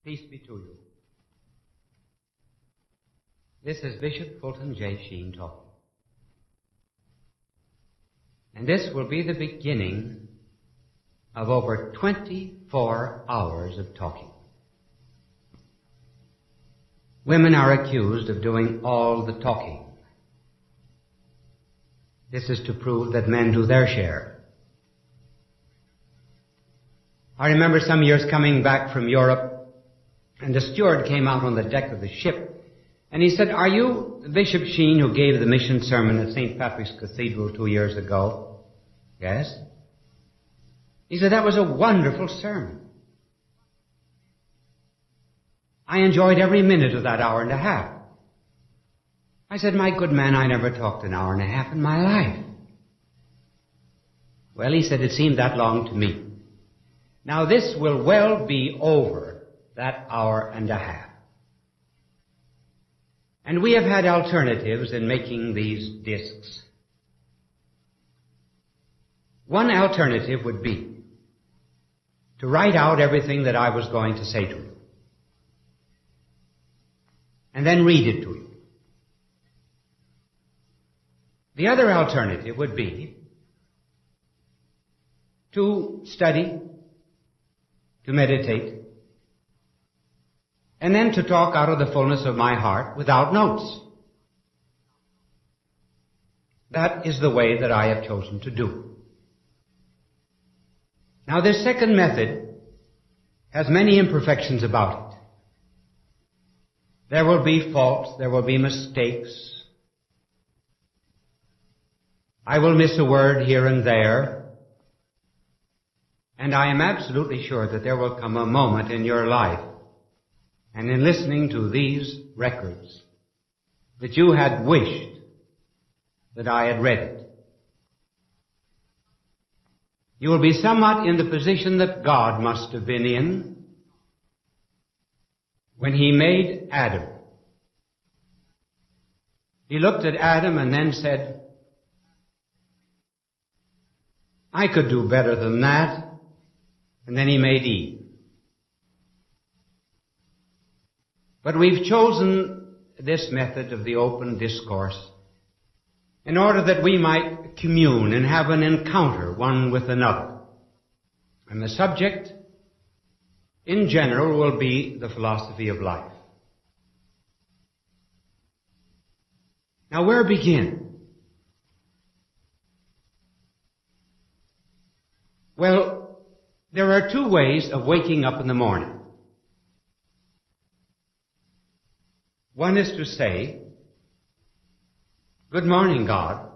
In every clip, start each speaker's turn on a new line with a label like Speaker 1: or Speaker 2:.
Speaker 1: Peace be to you. This is Bishop Fulton J. Sheen talking. And this will be the beginning of over 24 hours of talking. Women are accused of doing all the talking. This is to prove that men do their share. I remember some years coming back from Europe, and the steward came out on the deck of the ship, and he said, "Are you Bishop Sheen who gave the mission sermon at St. Patrick's Cathedral 2 years ago?" "Yes." He said, "That was a wonderful sermon. I enjoyed every minute of that hour and a half." I said, "My good man, I never talked an hour and a half in my life." "Well," he said, "it seemed that long to me." Now this will well be over that hour and a half. And we have had alternatives in making these discs. One alternative would be to write out everything that I was going to say to you, and then read it to you. The other alternative would be to study, to meditate, and then to talk out of the fullness of my heart without notes. That is the way that I have chosen to do. Now, this second method has many imperfections about it. There will be faults, there will be mistakes. I will miss a word here and there. And I am absolutely sure that there will come a moment in your life and in listening to these records that you had wished that I had read it. You will be somewhat in the position that God must have been in when He made Adam. He looked at Adam and then said, "I could do better than that." And then He made Eve. But we've chosen this method of the open discourse in order that we might commune and have an encounter one with another. And the subject, in general, will be the philosophy of life. Now, where begin? Well, there are two ways of waking up in the morning. One is to say, "Good morning, God."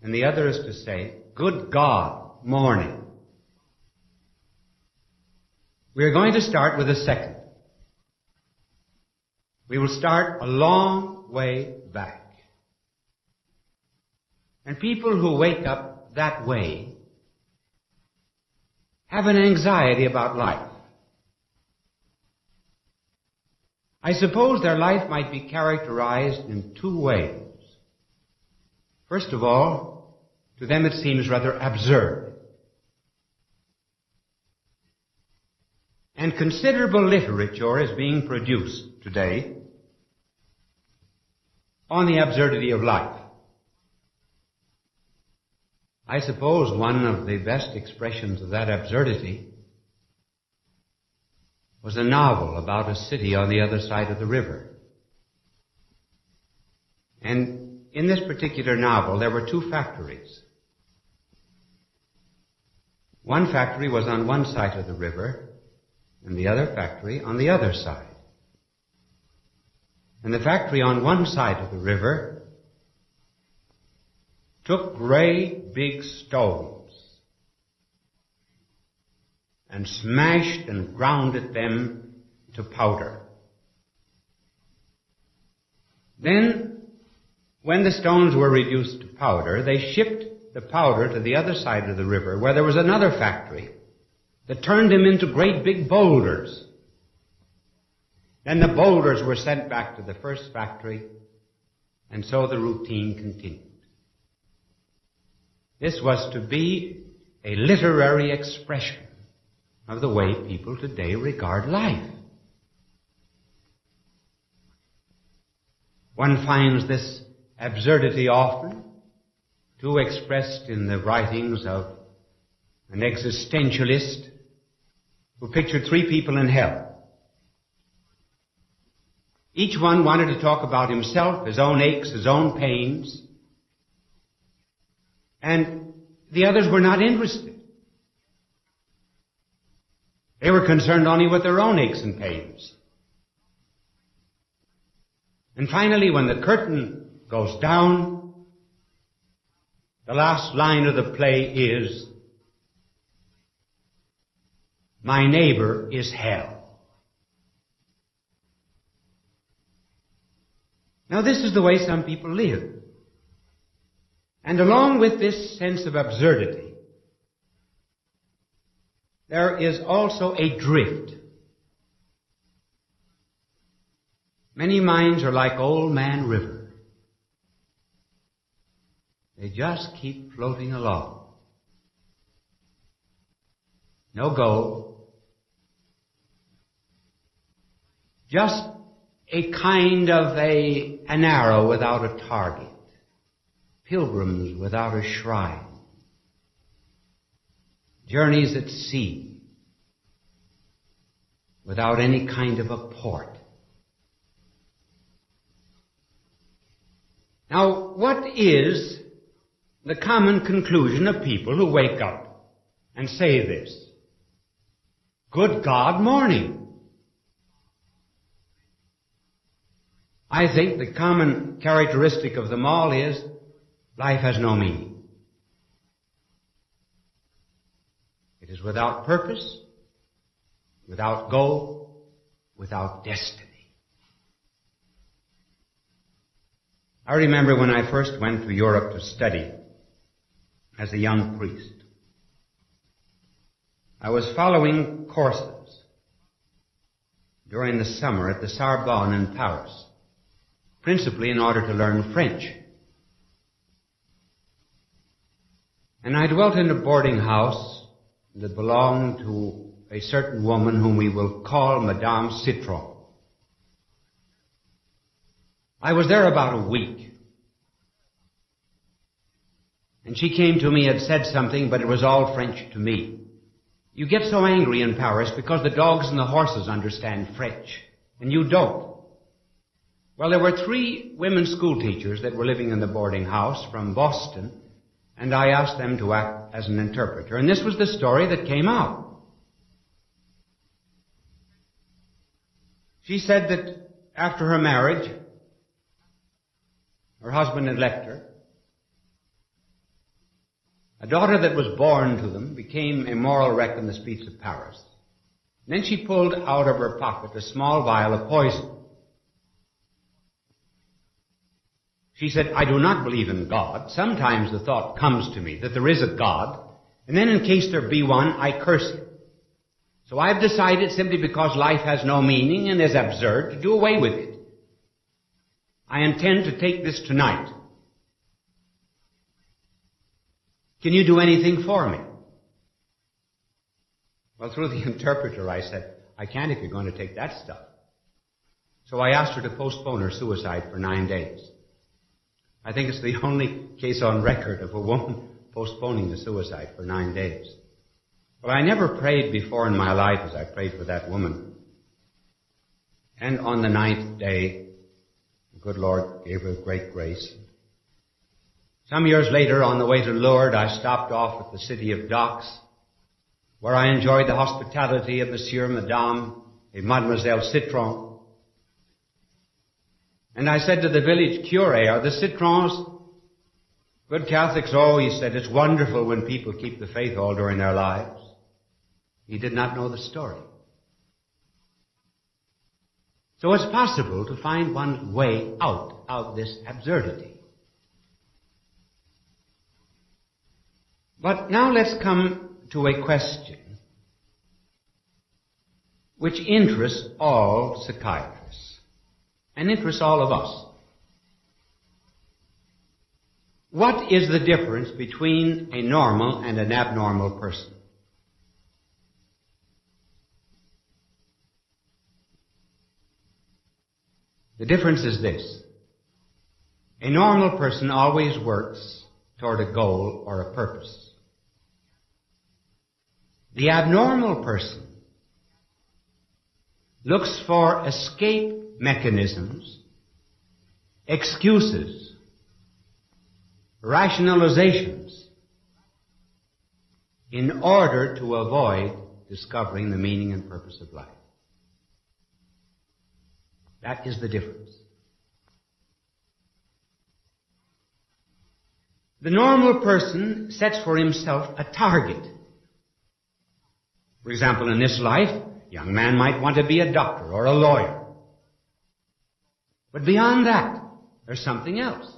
Speaker 1: And the other is to say, "Good God, morning." We are going to start with the second. We will start a long way back. And people who wake up that way have an anxiety about life. I suppose their life might be characterized in two ways. First of all, to them it seems rather absurd. And considerable literature is being produced today on the absurdity of life. I suppose one of the best expressions of that absurdity was a novel about a city on the other side of the river. And in this particular novel, there were two factories. One factory was on one side of the river, and the other factory on the other side. And the factory on one side of the river took great big stones and smashed and grounded them to powder. Then, when the stones were reduced to powder, they shipped the powder to the other side of the river, where there was another factory that turned them into great big boulders. Then the boulders were sent back to the first factory, and so the routine continued. This was to be a literary expression of the way people today regard life. One finds this absurdity often, too expressed in the writings of an existentialist who pictured three people in hell. Each one wanted to talk about himself, his own aches, his own pains, and the others were not interested. They were concerned only with their own aches and pains. And finally, when the curtain goes down, the last line of the play is, "My neighbor is hell." Now this is the way some people live. And along with this sense of absurdity, there is also a drift. Many minds are like Old Man River. They just keep floating along. No goal. Just a kind of an arrow without a target. Pilgrims without a shrine. Journeys at sea without any kind of a port. Now, what is the common conclusion of people who wake up and say this? Good God, morning. I think the common characteristic of them all is life has no meaning. It is without purpose, without goal, without destiny. I remember when I first went to Europe to study as a young priest. I was following courses during the summer at the Sorbonne in Paris, principally in order to learn French. And I dwelt in a boarding house that belonged to a certain woman whom we will call Madame Citron. I was there about a week. And she came to me and said something, but it was all French to me. You get so angry in Paris because the dogs and the horses understand French, and you don't. Well, there were 3 women school teachers that were living in the boarding house from Boston, and I asked them to act as an interpreter. And this was the story that came out. She said that after her marriage, her husband had left her. A daughter that was born to them became a moral wreck in the streets of Paris. And then she pulled out of her pocket a small vial of poison. She said, I do not believe in God. Sometimes the thought comes to me that there is a God, and then in case there be one, I curse him. So I've decided, simply because life has no meaning and is absurd, to do away with it. I intend to take this tonight. Can you do anything for me? Well, through the interpreter, I said, I can't if you're going to take that stuff. So I asked her to postpone her suicide for 9 days. I think it's the only case on record of a woman postponing the suicide for 9 days. Well, I never prayed before in my life as I prayed for that woman. And on the 9th day, the good Lord gave her great grace. Some years later, on the way to Lourdes, I stopped off at the city of Docks, where I enjoyed the hospitality of Monsieur, Madame, et Mademoiselle Citron. And I said to the village curé, are the Citrons good Catholics? Oh, he said, it's wonderful when people keep the faith all during their lives. He did not know the story. So it's possible to find one's way out of this absurdity. But now let's come to a question which interests all psychiatrists and interests all of us. What is the difference between a normal and an abnormal person? The difference is this. A normal person always works toward a goal or a purpose. The abnormal person looks for escape mechanisms, excuses, rationalizations, in order to avoid discovering the meaning and purpose of life. That is the difference. The normal person sets for himself a target. For example, in this life, a young man might want to be a doctor or a lawyer. But beyond that, there's something else.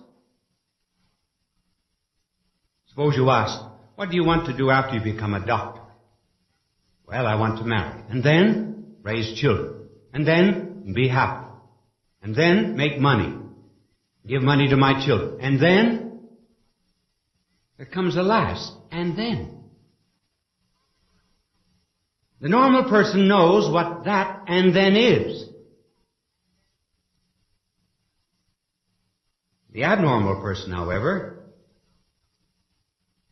Speaker 1: Suppose you ask, what do you want to do after you become a doctor? Well, I want to marry. And then raise children. And then be happy. And then make money. Give money to my children. And then there comes a last. And then. The normal person knows what that and then is. The abnormal person, however,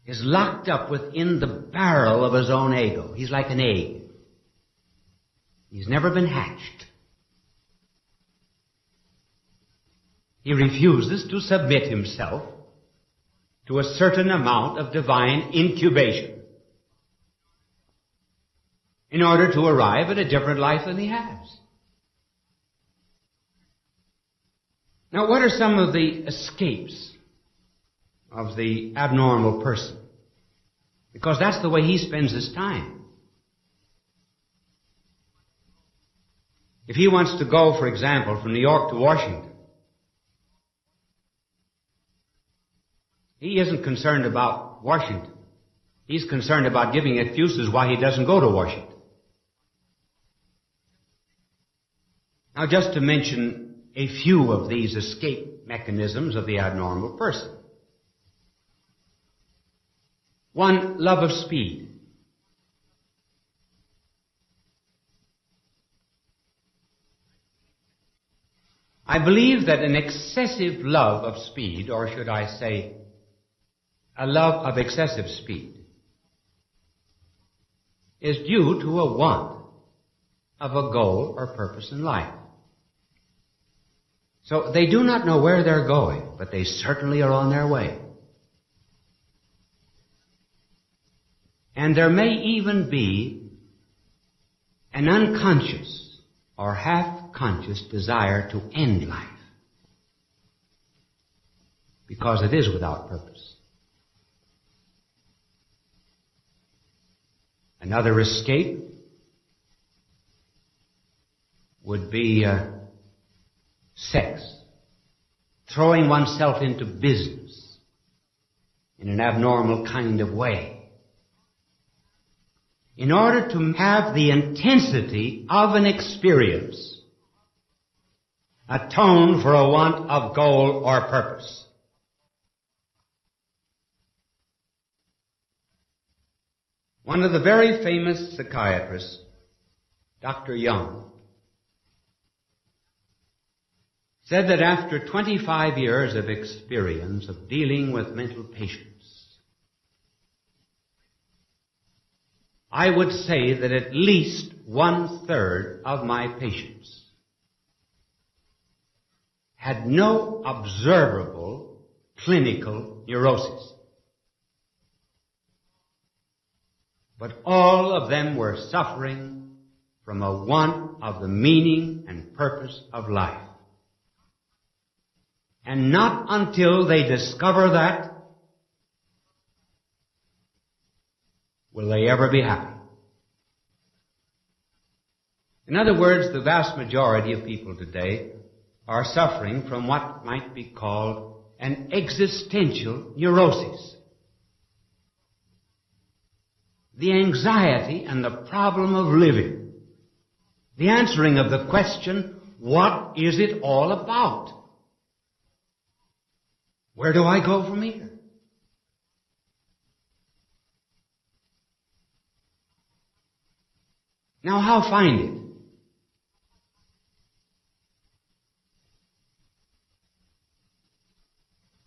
Speaker 1: is locked up within the barrel of his own ego. He's like an egg. He's never been hatched. He refuses to submit himself to a certain amount of divine incubation in order to arrive at a different life than he has. Now, what are some of the escapes of the abnormal person? Because that's the way he spends his time. If he wants to go, for example, from New York to Washington, he isn't concerned about Washington. He's concerned about giving excuses why he doesn't go to Washington. Now, just to mention a few of these escape mechanisms of the abnormal person. One, love of speed. I believe that an excessive love of speed, or should I say, a love of excessive speed, is due to a want of a goal or purpose in life. So they do not know where they're going, but they certainly are on their way. And there may even be an unconscious or half-conscious desire to end life because it is without purpose. Another escape would be sex, throwing oneself into business in an abnormal kind of way, in order to have the intensity of an experience atone for a want of goal or purpose. One of the very famous psychiatrists, Dr. Young, said that after 25 years of experience of dealing with mental patients, I would say that at least 1/3 of my patients had no observable clinical neurosis. But all of them were suffering from a want of the meaning and purpose of life. And not until they discover that will they ever be happy. In other words, the vast majority of people today are suffering from what might be called an existential neurosis. The anxiety and the problem of living. The answering of the question, what is it all about? Where do I go from here? Now, how find it?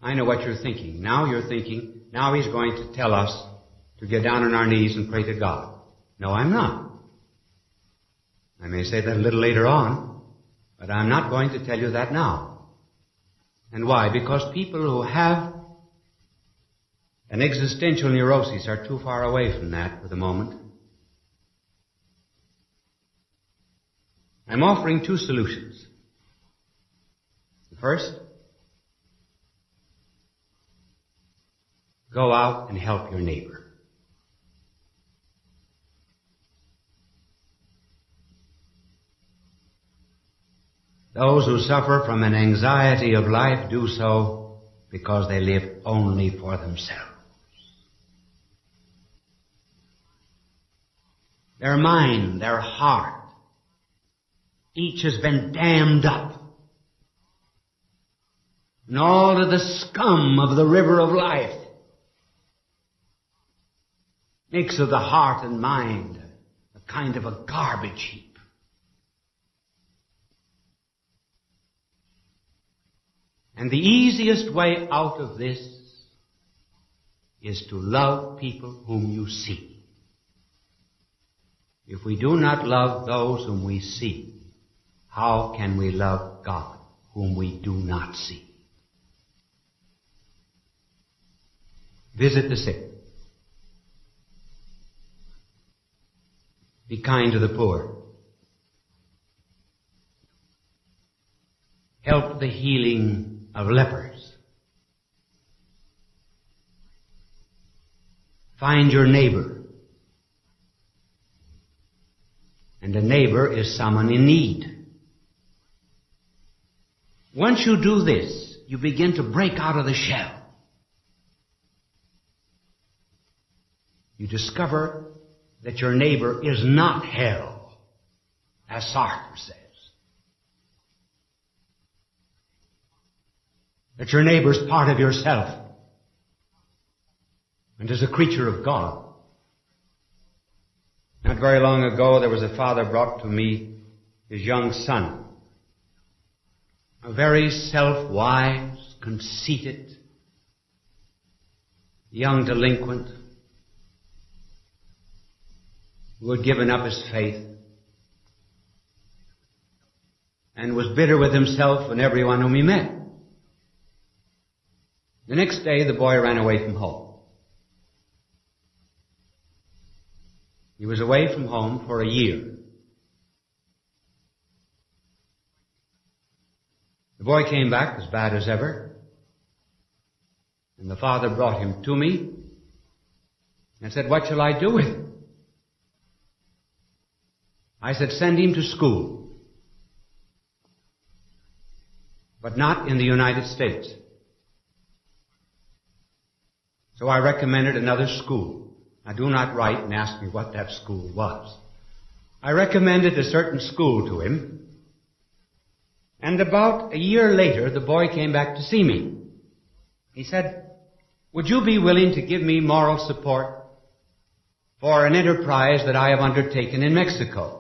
Speaker 1: I know what you're thinking. Now you're thinking, now he's going to tell us to get down on our knees and pray to God. No, I'm not. I may say that a little later on, but I'm not going to tell you that now. And why? Because people who have an existential neurosis are too far away from that for the moment. I'm offering two solutions. The first, go out and help your neighbor. Those who suffer from an anxiety of life do so because they live only for themselves. Their mind, their heart, each has been dammed up. And all of the scum of the river of life makes of the heart and mind a kind of a garbage heap. And the easiest way out of this is to love people whom you see. If we do not love those whom we see, how can we love God whom we do not see? Visit the sick. Be kind to the poor. Help the healing of lepers. Find your neighbor. And a neighbor is someone in need. Once you do this, you begin to break out of the shell. You discover that your neighbor is not hell, as Sartre says. That your neighbor is part of yourself and is a creature of God. Not very long ago, there was a father brought to me his young son, a very self-wise, conceited, young delinquent who had given up his faith and was bitter with himself and everyone whom he met. The next day, the boy ran away from home. He was away from home for a year. The boy came back as bad as ever, and the father brought him to me and said, "What shall I do with him?" I said, "Send him to school, but not in the United States." So I recommended another school. Now do not write and ask me what that school was. I recommended a certain school to him, and about a year later, the boy came back to see me. He said, "Would you be willing to give me moral support for an enterprise that I have undertaken in Mexico?"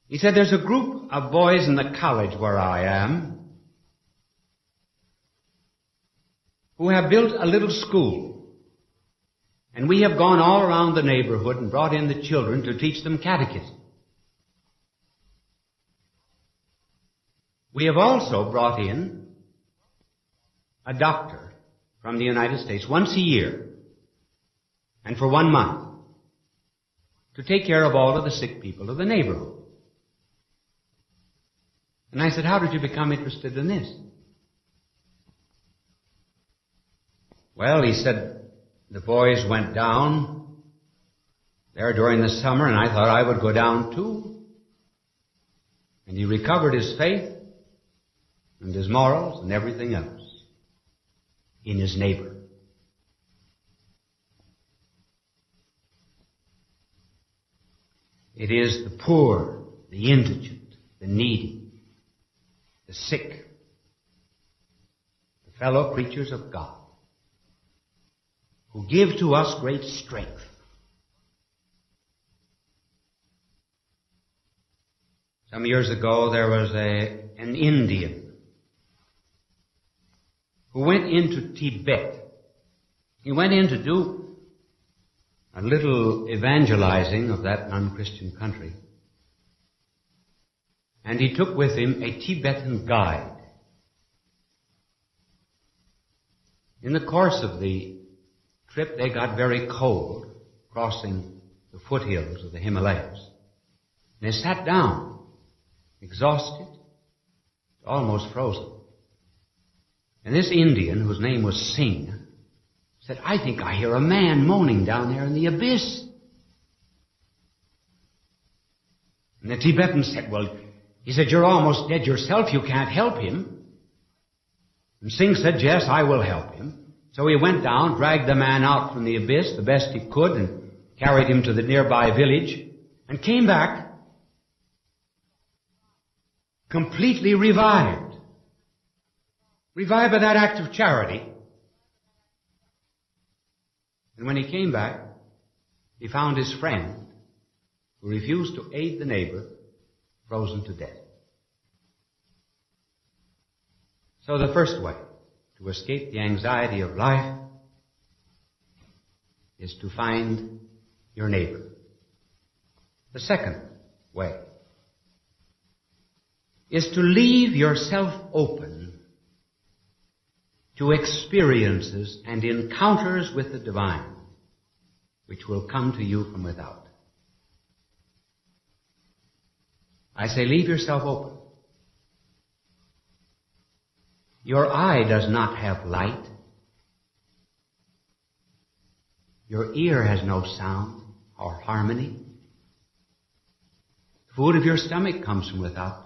Speaker 1: He said, "There's a group of boys in the college where I am who have built a little school. And we have gone all around the neighborhood and brought in the children to teach them catechism. We have also brought in a doctor from the United States once a year and for 1 month to take care of all of the sick people of the neighborhood." And I said, "How did you become interested in this?" Well, he said, "The boys went down there during the summer, and I thought I would go down too." And he recovered his faith and his morals and everything else in his neighbor. It is the poor, the indigent, the needy, the sick, the fellow creatures of God, who give to us great strength. Some years ago, there was an Indian who went into Tibet. He went in to do a little evangelizing of that non-Christian country. And he took with him a Tibetan guide. In the course of the trip, they got very cold, crossing the foothills of the Himalayas. They sat down, exhausted, almost frozen. And this Indian, whose name was Singh, said, "I think I hear a man moaning down there in the abyss." And the Tibetan said, "Well," he said, "you're almost dead yourself. You can't help him." And Singh said, "Yes, I will help him." So he went down, dragged the man out from the abyss the best he could, and carried him to the nearby village, and came back completely revived. Revived by that act of charity. And when he came back, he found his friend, who refused to aid the neighbor, frozen to death. So the first way to escape the anxiety of life is to find your neighbor. The second way is to leave yourself open to experiences and encounters with the divine, which will come to you from without. I say, leave yourself open. Your eye does not have light. Your ear has no sound or harmony. The food of your stomach comes from without.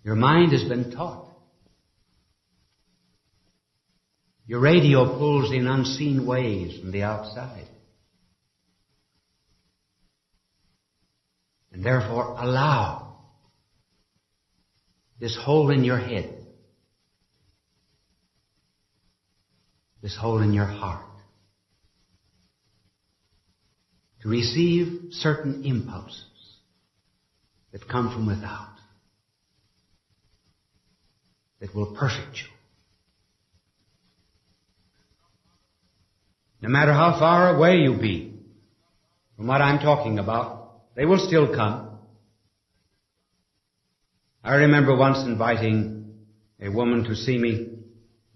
Speaker 1: Your mind has been taught. Your radio pulls in unseen waves from the outside. And therefore allow this hole in your head, this hole in your heart, to receive certain impulses that come from without, that will perfect you. No matter how far away you be from what I'm talking about, they will still come. I remember once inviting a woman to see me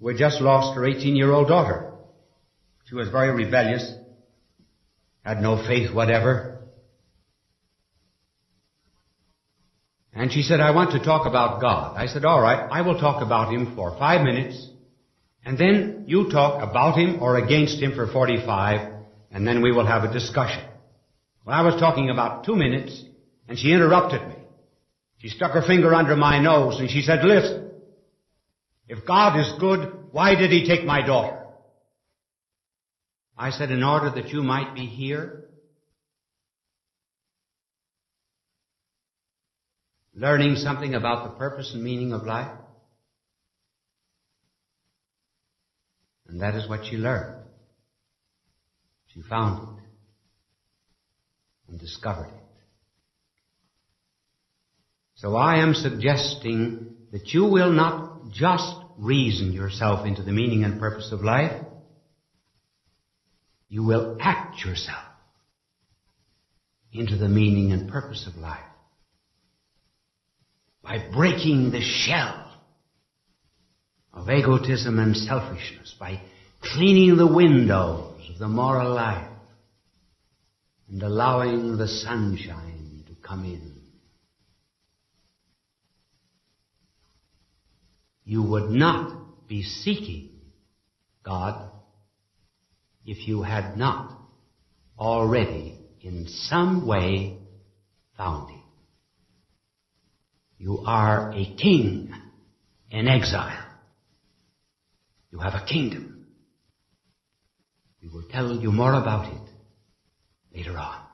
Speaker 1: who had just lost her 18-year-old daughter. She was very rebellious, had no faith whatever. And she said, "I want to talk about God." I said, "All right, I will talk about Him for 5 minutes, and then you talk about Him or against Him for 45, and then we will have a discussion." Well, I was talking about 2 minutes, and she interrupted me. She stuck her finger under my nose, and she said, "Listen, if God is good, why did He take my daughter?" I said, "In order that you might be here, learning something about the purpose and meaning of life." And that is what she learned. She found it and discovered it. So I am suggesting that you will not just reason yourself into the meaning and purpose of life. You will act yourself into the meaning and purpose of life by breaking the shell of egotism and selfishness, by cleaning the windows of the moral life and allowing the sunshine to come in. You would not be seeking God if you had not already in some way found Him. You are a king in exile. You have a kingdom. We will tell you more about it later on.